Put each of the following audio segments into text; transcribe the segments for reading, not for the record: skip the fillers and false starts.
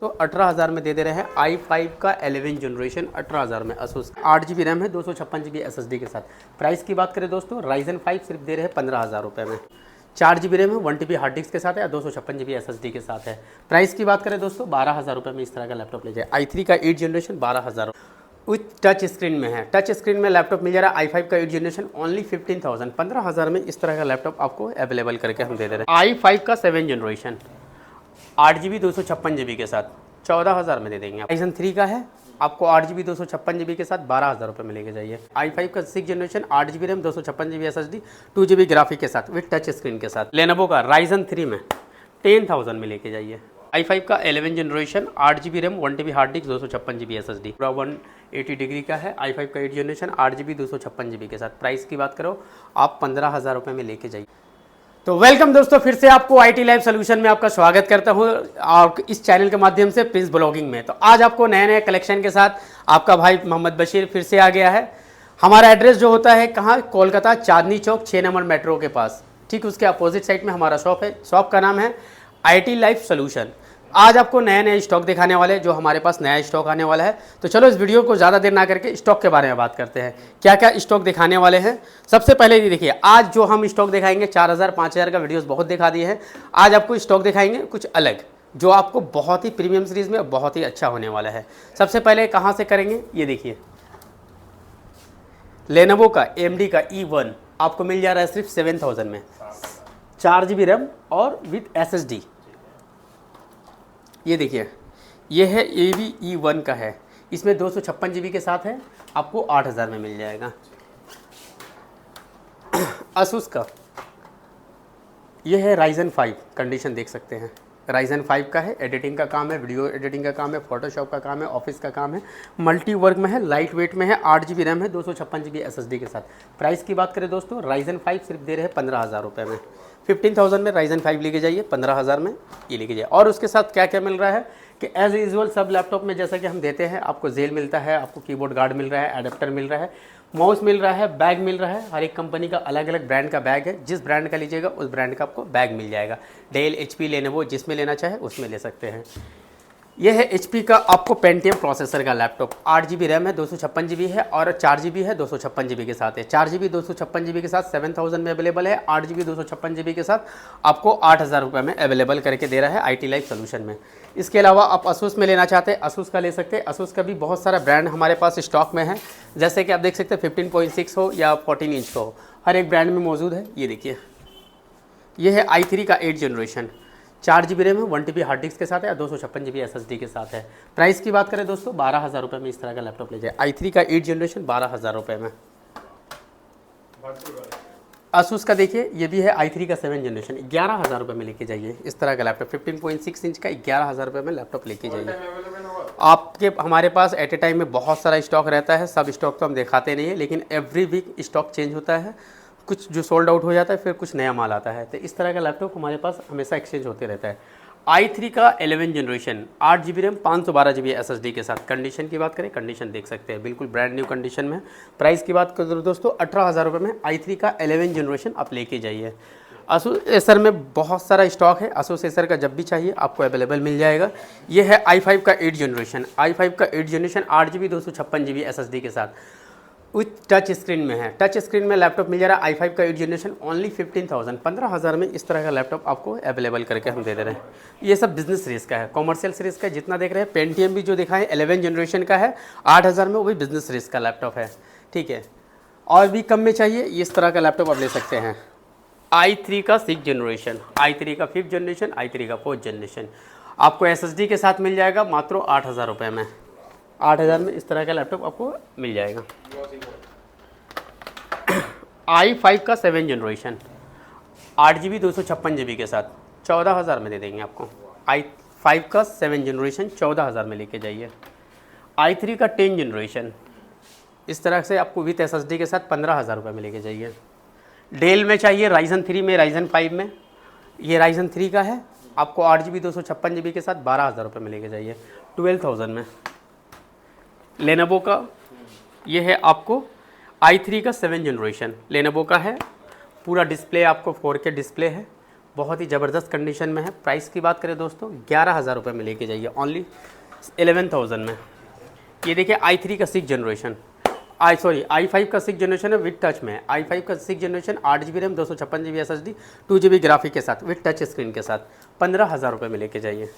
तो 18,000 में दे रहे हैं i5 का 11 जनरेशन 18,000 में Asus 8 GB रैम है 256 GB SSD के साथ। प्राइस की बात करें दोस्तों Ryzen 5 सिर्फ दे रहे हैं 15,000 रुपये में। 4 GB रैम है 1 TB हार्ड डिस्क के साथ है, 256 GB SSD के साथ है। प्राइस की बात करें दोस्तों 12,000 रुपये में इस तरह का लैपटॉप ले जाए। i3 का 8 जनरेशन 12,000 विथ टच स्क्रीन में है। टच स्क्रीन में लैपटॉप मिल जा रहा है। i5 का 8 जनरेशन ओनली 15,000 15,000 में इस तरह का लैपटॉप आपको अवेलेबल करके हम दे रहे हैं। i5 का 7 जनरेशन 8 GB 256 GB के साथ 14,000 में दे देंगे। Ryzen 3 का है, आपको 8 GB 256 GB के साथ 12,000 रुपये में लेके जाइए। i5 का 6 generation 8 GB RAM 256 GB SSD 2 GB graphic के साथ विथ टच स्क्रीन के साथ। Lenovo का Ryzen 3 में 10,000 में लेके जाइए। i5 का 11 generation 8 GB RAM 1 TB hard disc 256 GB SSD पूरा 180 डिग्री का है। i5 का 8 जनरेशन 8 GB 256 GB के साथ। प्राइस की बात करो आप 15,000 रुपये में लेके जाइए। तो वेलकम दोस्तों, फिर से आपको IT लाइव सोल्यूशन में आपका स्वागत करता हूं और इस चैनल के माध्यम से प्रिंस ब्लॉगिंग में। तो आज आपको नए नए कलेक्शन के साथ आपका भाई मोहम्मद बशीर फिर से आ गया है। हमारा एड्रेस जो होता है कहाँ, कोलकाता चांदनी चौक 6 नंबर मेट्रो के पास, ठीक उसके अपोजिट साइड में हमारा शॉप है। शॉप का नाम है IT लाइव सोल्यूशन। आज आपको नए नए स्टॉक दिखाने वाले हैं, जो हमारे पास नया स्टॉक आने वाला है। तो चलो इस वीडियो को ज़्यादा देर ना करके स्टॉक के बारे में बात करते हैं, क्या क्या स्टॉक दिखाने वाले हैं। सबसे पहले ये देखिए, आज जो हम स्टॉक दिखाएंगे 4,000 5,000 का वीडियोस बहुत दिखा दिए हैं। आज आपको स्टॉक दिखाएंगे कुछ अलग, जो आपको बहुत ही प्रीमियम सीरीज में बहुत ही अच्छा होने वाला है। सबसे पहले कहाँ से करेंगे, ये देखिए लेनोवो का AMD का E1 आपको मिल जा रहा है सिर्फ 7,000 में, 4 GB रैम और विथ SSD। ये देखिए, ये है E1 का है, इसमें 256 GB के साथ है, आपको 8,000 में मिल जाएगा। Asus का ये है Ryzen 5, कंडीशन देख सकते हैं। Ryzen 5 का है, एडिटिंग का काम है, वीडियो एडिटिंग का काम है, फोटोशॉप का काम है, ऑफिस का काम है, मल्टी वर्क में है, लाइट वेट में है, 8 GB रैम है, 256 GB SSD के साथ। प्राइस की बात करें दोस्तों, Ryzen 5 सिर्फ दे रहे हैं 15,000 रुपये में। 15,000 में Ryzen 5 लेके जाइए, 15,000 में ये लेके जाइए। और उसके साथ क्या क्या मिल रहा है कि एज यूजुअल सब लैपटॉप में जैसा कि हम देते हैं, आपको जेल मिलता है, आपको कीबोर्ड गार्ड मिल रहा है, एडेप्टर मिल रहा है, माउस मिल रहा है, बैग मिल रहा है। हर एक कंपनी का अलग अलग ब्रांड का बैग है, जिस ब्रांड का लीजिएगा उस ब्रांड का आपको बैग मिल जाएगा। डेल, HP, लेनोवो जिसमें लेना चाहे उसमें ले सकते हैं। यह है HP का आपको पेंटियम प्रोसेसर का लैपटॉप, 8 GB रैम है, 256 GB है और 4 GB है, 256 GB के साथ है। 4 GB 256 GB के साथ 7,000 में अवेलेबल है। 8 GB 256 GB के साथ आपको 8,000 रुपये में अवेलेबल करके दे रहा है IT लाइव सोल्यूशन में। इसके अलावा आप Asus में लेना चाहते हैं, Asus का ले सकते हैं। Asus का भी बहुत सारा ब्रांड हमारे पास स्टॉक में है, जैसे कि आप देख सकते हैं 15.6 हो या 14 इंच का हो, हर एक ब्रांड में मौजूद है। ये देखिए, ये है i3 का 8 जनरेशन, 4 GB रैम है, 1 TB हार्ड डिस्क के साथ है, 256 GB SSD के साथ है। प्राइस की बात करें दोस्तों 12,000 रुपये में इस तरह का लैपटॉप ले जाए। i3 का 8 जनरेशन 12,000 रुपये में। Asus का देखिए, ये भी है i3 का 7 जनरेशन, 11,000 रुपये में लेके जाइए। इस तरह का लैपटॉप 15.6 इंच का 11,000 रुपये में लैपटॉप लेके जाइए। आपके हमारे पास एट ए टाइम में बहुत सारा स्टॉक रहता है, सब स्टॉक तो हम दिखाते नहीं है, लेकिन एवरी वीक स्टॉक चेंज होता है, कुछ जो सोल्ड आउट हो जाता है, फिर कुछ नया माल आता है। तो इस तरह का लैपटॉप हमारे पास हमेशा एक्सचेंज होते रहता है। i3 का 11 generation 8 GB RAM 512 GB SSD के साथ। कंडीशन की बात करें, कंडीशन देख सकते हैं, बिल्कुल ब्रांड न्यू कंडीशन में। प्राइस की बात करें दोस्तों 18,000 रुपये में i3 का 11 जनरेशन आप लेके जाइए। Asus Acer में बहुत सारा स्टॉक है, Asus Acer का जब भी चाहिए आपको अवेलेबल मिल जाएगा। ये है i5 का 8 जनरेशन, i5 का 8 जनरेशन 8 GB 256 GB SSD के साथ विथ टच स्क्रीन में है। टच स्क्रीन में लैपटॉप मिल जा रहा है। i5 का 8 जनरेशन ओनली 15,000 15,000 में इस तरह का लैपटॉप आपको अवेलेबल करके हम दे रहे हैं। ये सब बिजनेस सीरीज़ का है, कॉमर्शियल सीरीज़ का जितना देख रहे हैं। पेंटियम भी जो दिखा है 11 जनरेशन का है, 8,000 में, वो भी बिजनेस सीरीज़ का लैपटॉप है, ठीक है। और भी कम में चाहिए, इस तरह का लैपटॉप आप ले सकते हैं। i3 का 6 जनरेशन, i3 का 5th जनरेशन, i3 का 4th जनरेशन आपको SSD के साथ मिल जाएगा मात्र 8,000 रुपये में। 8,000 में इस तरह का लैपटॉप आपको मिल जाएगा। i5 का 7 जनरेशन 8 GB 256 GB के साथ 14,000 में दे देंगे आपको। i5 का 7 जनरेशन 14,000 में लेके जाइए। i3 का 10 जनरेशन इस तरह से आपको विथ SSD के साथ 15,000 रुपये में लेके जाइए। डेल में चाहिए, Ryzen 3 में, Ryzen 5 में, ये Ryzen 3 का है, आपको 8 GB 256 GB के साथ 12,000 रुपये में लेके जाइए, 12,000 में। लेनोवो का ये है आपको i3 का 7 जनरेशन, लेनोवो का है, पूरा डिस्प्ले आपको 4K डिस्प्ले है, बहुत ही ज़बरदस्त कंडीशन में है। प्राइस की बात करें दोस्तों 11,000 रुपये में लेके जाइए, ओनली 11,000 में। ये देखिए i3 का 6 जनरेशन, i5 का 6 जनरेशन है विद टच में। i5 का 6 generation 8 GB RAM 256 GB SSD 2 GB graphic के साथ विद टच स्क्रीन के साथ 15,000 रुपये में लेके जाइए।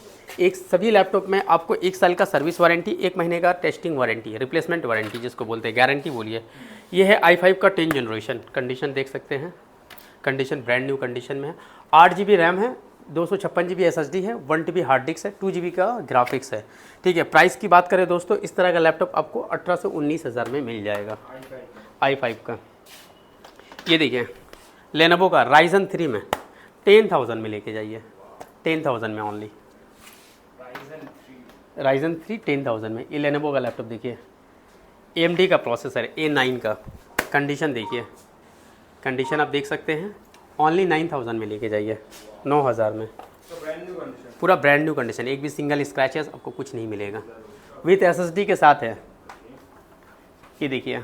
एक सभी लैपटॉप में आपको 1 साल का सर्विस वारंटी, 1 महीने का टेस्टिंग वारंटी, रिप्लेसमेंट वारंटी जिसको बोलते हैं, गारंटी बोलिए। ये है i5 का 10 जनरेशन, कंडीशन देख सकते हैं, कंडीशन ब्रांड न्यू कंडीशन में है। 8 GB रैम है, 256 GB SSD है, 1 TB हार्ड डिस्क है, 2 GB का ग्राफिक्स है। ठीक है, प्राइस की बात करें दोस्तों, इस तरह का लैपटॉप आपको 18 से 19,000 में मिल जाएगा i5 का। ये देखिए लेनोवो का Ryzen 3 में 10,000 में लेके जाइए, 10,000 में ओनली। Ryzen 3 10,000 में ये लेनोवो का लैपटॉप देखिए, AMD का प्रोसेसर A9 का, कंडीशन देखिए, कंडीशन आप देख सकते हैं, ओनली 9,000 में लेके जाइए, 9,000 में। पूरा ब्रांड न्यू कंडीशन, एक भी सिंगल स्क्रैचेस आपको कुछ नहीं मिलेगा, विथ SSD के साथ है। ये देखिए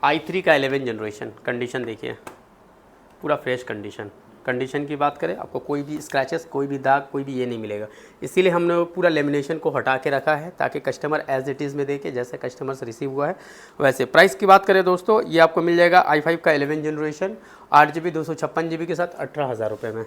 i3 का 11 जनरेशन, कंडीशन देखिए, पूरा फ्रेश कंडीशन। कंडीशन की बात करें, आपको कोई भी स्क्रैचेस, कोई भी दाग, कोई भी ये नहीं मिलेगा। इसीलिए हमने पूरा लेमिनेशन को हटा के रखा है, ताकि कस्टमर एज इट इज़ में देखे, जैसे कस्टमर से रिसीव हुआ है वैसे। प्राइस की बात करें दोस्तों, ये आपको मिल जाएगा i5 का 11 जनरेशन 8 GB 256 GB के साथ 18,000 रुपये में।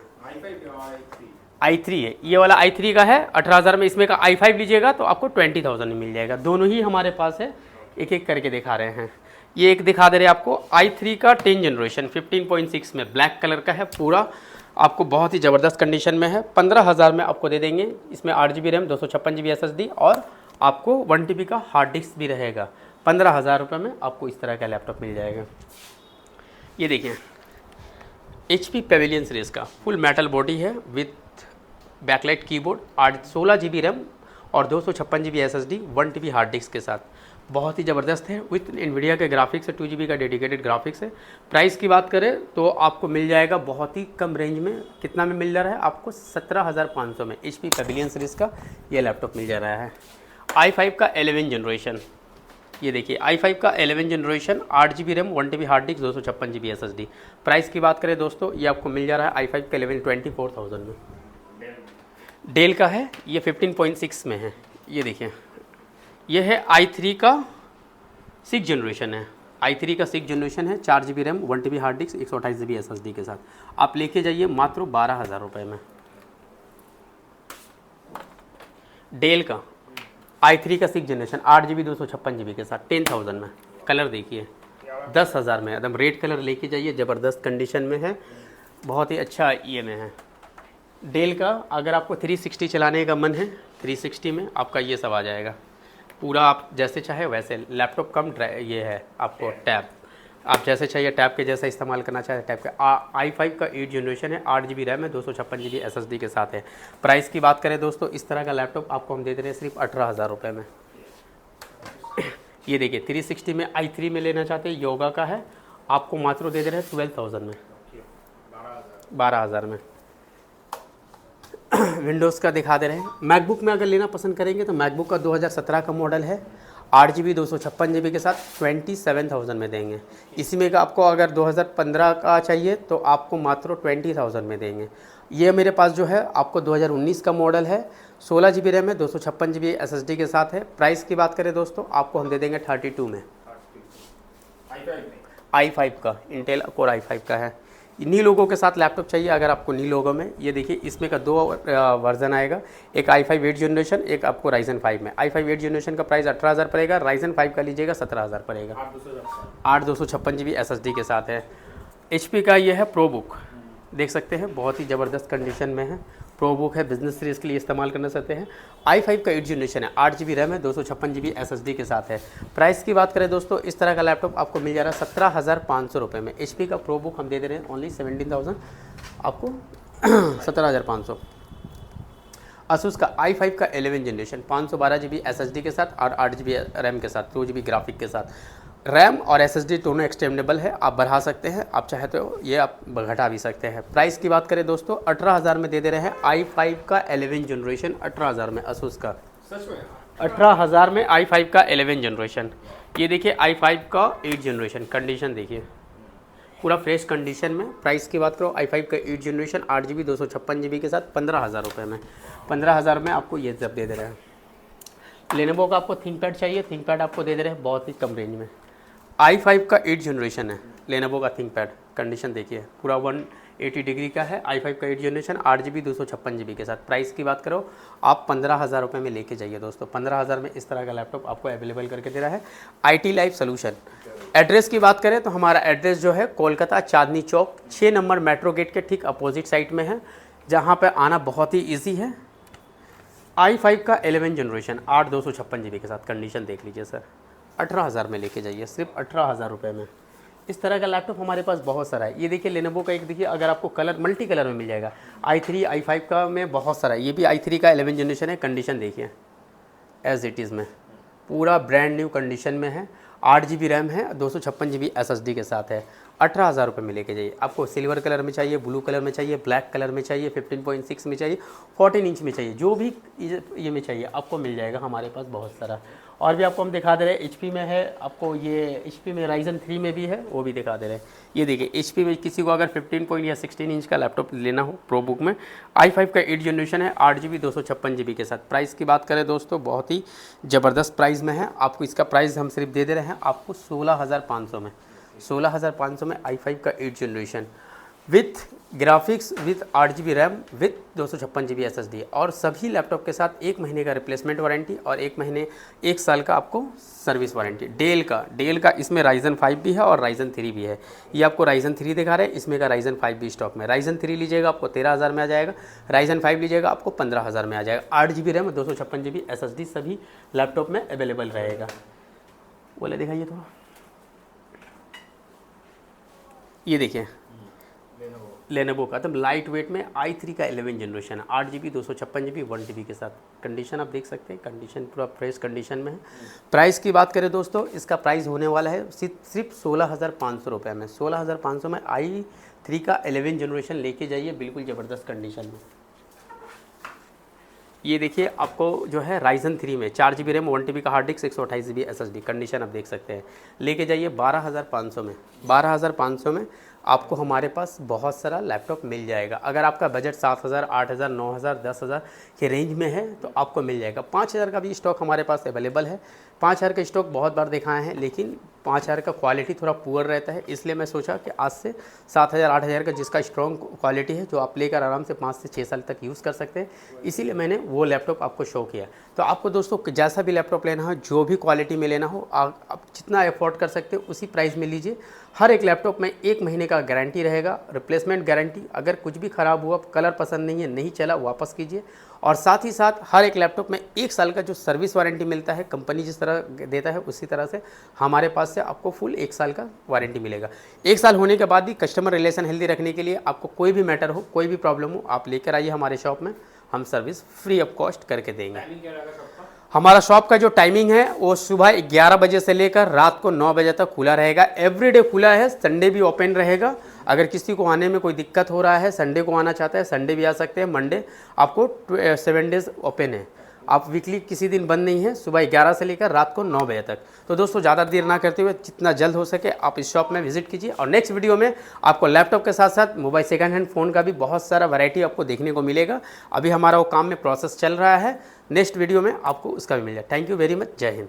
i3 है, ये वाला i3 का है 18,000 में। इसमें का i5 लीजिएगा तो आपको 20,000 में मिल जाएगा। दोनों ही हमारे पास है, एक एक करके दिखा रहे हैं। ये एक दिखा दे रहे हैं आपको i3 का 10 जनरेशन 15.6 में, ब्लैक कलर का है पूरा, आपको बहुत ही ज़बरदस्त कंडीशन में है। 15,000 में आपको दे देंगे। इसमें 8 GB रैम 256 GB SSD और आपको 1 TB का हार्ड डिस्क भी रहेगा। 15,000 रुपये में आपको इस तरह का लैपटॉप मिल जाएगा। ये देखिए HP पेविलियन सीरीज़ का फुल मेटल बॉडी है with backlight keyboard, 16 GB RAM और 256 GB SSD 1 TB hard disk के साथ, बहुत ही ज़बरदस्त है। विथ एनवीडिया के ग्राफिक्स है, 2 GB का डेडिकेटेड ग्राफिक्स है। प्राइस की बात करें तो आपको मिल जाएगा बहुत ही कम रेंज में। कितना में मिल जा रहा है आपको? 17,500 में HP पेविलियन सीरीज़ का ये लैपटॉप मिल जा रहा है। i5 का 11 जनरेशन, ये देखिए i5 का 11 generation 8 GB RAM 1 TB hard disc 256 GB SSD। Price की बात करें दोस्तों, ये आपको मिल जा रहा है i5 का 11 24,000 में। डेल का है, ये 15.6 में है। ये देखिए ये है i3 का 6 जनरेशन है, i3 का 6 जनरेशन है, 4 GB RAM 1 TB hard disc 128 GB SSD के साथ। आप लेके जाइए मात्र 12,000 रुपये में। डेल का i3 का 6 जनरेशन 8 GB 256 GB के साथ 10,000 में। कलर देखिए 10,000 में, एकदम रेड कलर लेके जाइए, ज़बरदस्त कंडीशन में है, बहुत ही अच्छा ये में है। डेल का अगर आपको 360 चलाने का मन है, 360 में आपका ये सब आ जाएगा पूरा, आप जैसे चाहे वैसे। लैपटॉप कम ये है आपको टैब, आप जैसे चाहिए टैब के जैसा इस्तेमाल करना चाहे टैब का। i5 का 8 जनरेशन है, 8 GB रैम है, 256 GB SSD के साथ है। प्राइस की बात करें दोस्तों, इस तरह का लैपटॉप आपको हम दे दे रहे हैं सिर्फ 18,000 रुपये में। ये देखिए 360 में i3 में लेना चाहते हैं, योगा का है, आपको मात्र दे दे रहे हैं 12,000 में, 12,000 में। विंडोज़ का दिखा दे रहे हैं। मैकबुक में अगर लेना पसंद करेंगे तो मैकबुक का 2017 का मॉडल है, 8 GB 256 GB के साथ 27,000 में देंगे। इसी में का आपको अगर 2015 का चाहिए तो आपको मात्र 20,000 में देंगे। ये मेरे पास जो है आपको 2019 का मॉडल है, 16 GB रैम है, 256 GB SSD के साथ है। प्राइस की बात करें दोस्तों, आपको हम दे देंगे 32 में। i5 का इंटेल कोर i5 का है। नी लोगों के साथ लैपटॉप चाहिए अगर आपको, नी लोगों में ये देखिए इसमें का 2 वर्जन आएगा, एक i5 8 जनरेशन, एक आपको Ryzen 5 में। i5 8 जनरेशन का प्राइस 18,000 पड़ेगा, Ryzen 5 का लीजिएगा 17,000 पड़ेगा, 8 256 GB SSD के साथ है। HP का ये है प्रो बुक, देख सकते हैं बहुत ही ज़बरदस्त कंडीशन में है। प्रो बुक है, बिजनेस सीरीज़ के लिए इस्तेमाल करना चाहते हैं। i5 का 8 जनरेशन है, 8 GB रैम है, 256 GB SSD के साथ है। प्राइस की बात करें दोस्तों, इस तरह का लैपटॉप आपको मिल जा रहा है 17,500 रुपये में। HP का प्रो बुक हम दे दे रहे हैं ओनली 17,000 आपको 17,500। Asus का i5 का 11 जनरेशन 512 GB SSD के साथ और 8 GB रैम के साथ, 2 GB ग्राफिक के साथ। रैम और SSD दोनों एक्सटेंडेबल है, आप बढ़ा सकते हैं, आप चाहे तो ये आप घटा भी सकते हैं। प्राइस की बात करें दोस्तों, 18,000 में दे दे रहे हैं i5 का 11 जनरेशन, 18,000 में Asus का, 18,000 में i5 का 11 जनरेशन। ये देखिए i5 का 8 जनरेशन, कंडीशन देखिए, पूरा फ्रेश कंडीशन में। प्राइस की बात करो i5 का 8 जनरेशन 8 GB 256 GB के साथ 15,000 रुपये में। 15,000 में आपको ये सब दे दे रहे हैं। लेनोवो का आपको थिंकपैड चाहिए, थिंकपैड आपको दे दे रहे हैं बहुत ही कम रेंज में। i5 का 8 जनरेशन है लेनोवो का थिंकपैड, कंडीशन देखिए पूरा 180 डिग्री का है। i5 का 8 जनरेशन 8 GB 256 GB के साथ। प्राइस की बात करो आप 15,000 रुपये में लेके जाइए दोस्तों। 15,000 में इस तरह का लैपटॉप आपको अवेलेबल करके दे रहा है IT लाइफ सोल्यूशन। एड्रेस की बात करें तो हमारा एड्रेस जो है Kolkata Chandni Chowk 6 number metro gate के ठीक अपोजिट साइड में है, जहाँ पर आना बहुत ही ईजी है। i5 का 11 जनरेशन 8 256 GB के साथ, कंडीशन देख लीजिए सर। 18,000 में लेके जाइए, सिर्फ 18,000 रुपये में। इस तरह का लैपटॉप हमारे पास बहुत सारा है। ये देखिए लेनोवो का एक देखिए, अगर आपको कलर मल्टी कलर में मिल जाएगा। i3 i5 का में बहुत सारा है। ये भी i3 का 11 जनरेशन है, कंडीशन देखिए एज इट इज़ में, पूरा ब्रांड न्यू कंडीशन में है। 8 GB रैम है, 256 GB SSD के साथ है। 18,000 रुपये में लेके जाइए। आपको सिल्वर कलर में चाहिए, ब्लू कलर में चाहिए, ब्लैक कलर में चाहिए, 15.6 में चाहिए, 14 इंच में चाहिए, जो भी ये में चाहिए आपको मिल जाएगा हमारे पास बहुत सारा। और भी आपको हम दिखा दे रहे हैं HP में है, आपको ये HP में Ryzen 3 में भी है, वो भी दिखा दे रहे हैं। ये देखिए HP में किसी को अगर 15 या 16 इंच का लैपटॉप लेना हो प्रो बुक में, i5 का 8 जनरेशन है 8 GB 256 GB के साथ। प्राइस की बात करें दोस्तों बहुत ही ज़बरदस्त प्राइस में है। आपको इसका प्राइस हम सिर्फ दे दे रहे हैं आपको 16,500 में। 16,500 में i5 का 8 generation with graphics with 8 GB RAM with 256 GB SSD और सभी लैपटॉप के साथ 1 महीने का रिप्लेसमेंट वारंटी और 1 साल का आपको सर्विस वारंटी। डेल का इसमें Ryzen 5 भी है और Ryzen 3 भी है। ये आपको Ryzen 3 दिखा रहे हैं, इसमें का Ryzen 5 भी स्टॉक में। Ryzen 3 लीजिएगा आपको 13,000 में आ जाएगा, Ryzen 5 लीजिएगा आपको 15,000 में आ जाएगा। 8 GB रैम 256 GB SSD सभी लैपटॉप में अवेलेबल रहेगा। बोले दिखाइए थोड़ा, ये देखिए लेनोवो का एकदम लाइट वेट में i3 का 11 जनरेशन 8 GB 256 GB 1 TB के साथ। कंडीशन आप देख सकते हैं, कंडीशन पूरा फ्रेश कंडीशन में है। प्राइस की बात करें दोस्तों, इसका प्राइस होने वाला है सिर्फ 16,500 रुपये में। 16,500 में i3 का 11 जनरेशन लेके जाइए, बिल्कुल ज़बरदस्त कंडीशन में। ये देखिए आपको जो है Ryzen 3 में 4 GB रैम 1 TB का hard disk 128 GB SSD, condition आप देख सकते हैं। लेके जाइए 12,500 में। 12,500 में आपको हमारे पास बहुत सारा लैपटॉप मिल जाएगा। अगर आपका बजट 7,000, 8,000, 9,000, 10,000 के रेंज में है तो आपको मिल जाएगा। 5,000 का भी स्टॉक हमारे पास अवेलेबल है। 5,000 का स्टॉक बहुत बार दिखाए हैं, लेकिन 5,000 का क्वालिटी थोड़ा पुअर रहता है, इसलिए मैं सोचा कि आज से 7,000, 8,000 का जिसका स्ट्रॉन्ग क्वालिटी है, जो आप लेकर आराम से 5 से 6 साल तक यूज़ कर सकते हैं, इसीलिए मैंने वो लैपटॉप आपको शो किया। तो आपको दोस्तों जैसा भी लैपटॉप लेना हो, जो भी क्वालिटी में लेना हो, आप जितना अफोर्ड कर सकते हो उसी प्राइस में लीजिए। हर एक लैपटॉप में 1 महीने का गारंटी रहेगा, रिप्लेसमेंट गारंटी। अगर कुछ भी ख़राब हुआ, कलर पसंद नहीं है, नहीं चला, वापस कीजिए। और साथ ही साथ हर एक लैपटॉप में 1 साल का जो सर्विस वारंटी मिलता है, कंपनी जिस तरह देता है उसी तरह से हमारे पास से आपको फुल 1 साल का वारंटी मिलेगा। 1 साल होने के बाद भी कस्टमर रिलेशन हेल्दी रखने के लिए आपको कोई भी मैटर हो, कोई भी प्रॉब्लम हो, आप लेकर आइए हमारे शॉप में, हम सर्विस फ्री ऑफ कॉस्ट करके देंगे। हमारा शॉप का जो टाइमिंग है वो सुबह 11 बजे से लेकर रात को 9 बजे तक खुला रहेगा। एवरीडे खुला है, संडे भी ओपन रहेगा। अगर किसी को आने में कोई दिक्कत हो रहा है, संडे को आना चाहता है, संडे भी आ सकते हैं। मंडे आपको 7 डेज़ ओपन है, आप वीकली किसी दिन बंद नहीं है, सुबह 11 से लेकर रात को 9 बजे तक। तो दोस्तों ज़्यादा देर ना करते हुए जितना जल्द हो सके आप इस शॉप में विजिट कीजिए। और नेक्स्ट वीडियो में आपको लैपटॉप के साथ साथ मोबाइल सेकंड हैंड फ़ोन का भी बहुत सारा वैरायटी आपको देखने को मिलेगा। अभी हमारा वो काम में प्रोसेस चल रहा है, नेक्स्ट वीडियो में आपको उसका भी मिल जाए। थैंक यू वेरी मच, जय हिंद।